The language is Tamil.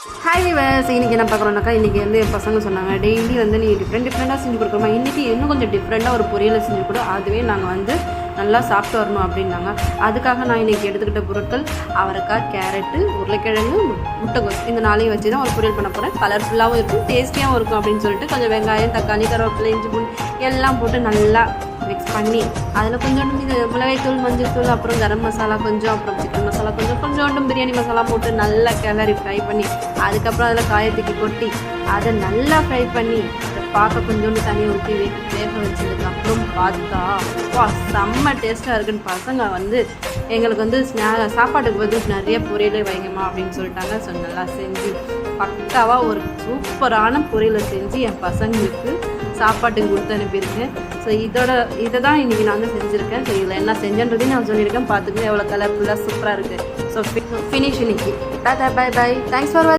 ஹாய் விவர்ஸ், இன்றைக்கி என்ன பார்க்குறோன்னாக்கா, இன்றைக்கி வந்து என் பசங்க சொன்னாங்க, டெய்லி வந்து நீ டிஃப்ரெண்ட்டாக செஞ்சு கொடுக்குறோமா, இன்றைக்கி இன்னும் கொஞ்சம் டிஃப்ரெண்ட்டாக ஒரு பொரியலை செஞ்சு கொடு, அதுவே நாங்கள் வந்து நல்லா சாப்பிட்டு வரணும் அப்படின்னாங்க. அதுக்காக நான் இன்றைக்கி எடுத்துக்கிட்ட பொருட்கள் அவரைக்காய், கேரட்டு, உருளைக்கிழங்கு, முட்டைகோஸ் இந்த நாளையும் வச்சு தான் ஒரு பொரியல் பண்ண போகிறேன். கலர்ஃபுல்லாகவும் இருக்கும், டேஸ்டியாகவும் இருக்கும் அப்படின்னு சொல்லிட்டு கொஞ்சம் வெங்காயம், தக்காளி, கருவேப்பிலை, இஞ்சி பூண்டு எல்லாம் போட்டு நல்லா மிக்ஸ் பண்ணி அதில் கொஞ்சோண்டு இது மிளகாய்த்தூள், மஞ்சள் தூள், அப்புறம் கரம் மசாலா கொஞ்சம், அப்புறம் சிக்கன் மசாலா கொஞ்சோண்டு பிரியாணி மசாலா போட்டு நல்லா கிளறி ஃப்ரை பண்ணி அதுக்கப்புறம் அதில் காயத்துக்கு கொட்டி அதை நல்லா ஃப்ரை பண்ணி அதை பார்க்க கொஞ்சோண்டு தண்ணியை ஊற்றி வேக வச்சதுக்கப்புறம் பார்த்தா செம்ம டேஸ்ட்டாக இருக்குன்னு பசங்க வந்து எங்களுக்கு வந்து சாப்பாட்டுக்கு பதில் நிறைய பொரியலே வைங்கம்மா அப்படின்னு சொல்லிட்டாங்க. ஸோ நல்லா செஞ்சு பக்காவாக ஒரு சூப்பரான பொரியலை செஞ்சு என் பசங்களுக்கு சாப்பாட்டுக்கு கொடுத்து அனுப்பியிருக்கேன். ஸோ இதை தான் இன்றைக்கி நான் வந்து செஞ்சுருக்கேன். ஸோ இதில் என்ன செஞ்சேன்றதையும் நான் சொல்லியிருக்கேன். பார்த்துக்கங்க எவ்வளோ கலர்ஃபுல்லாக சூப்பராக இருக்குது. ஸோ ஃபினிஷ் இன்னைக்கு. பாய் பாய். தேங்க்ஸ் ஃபார் வாட்சிங்.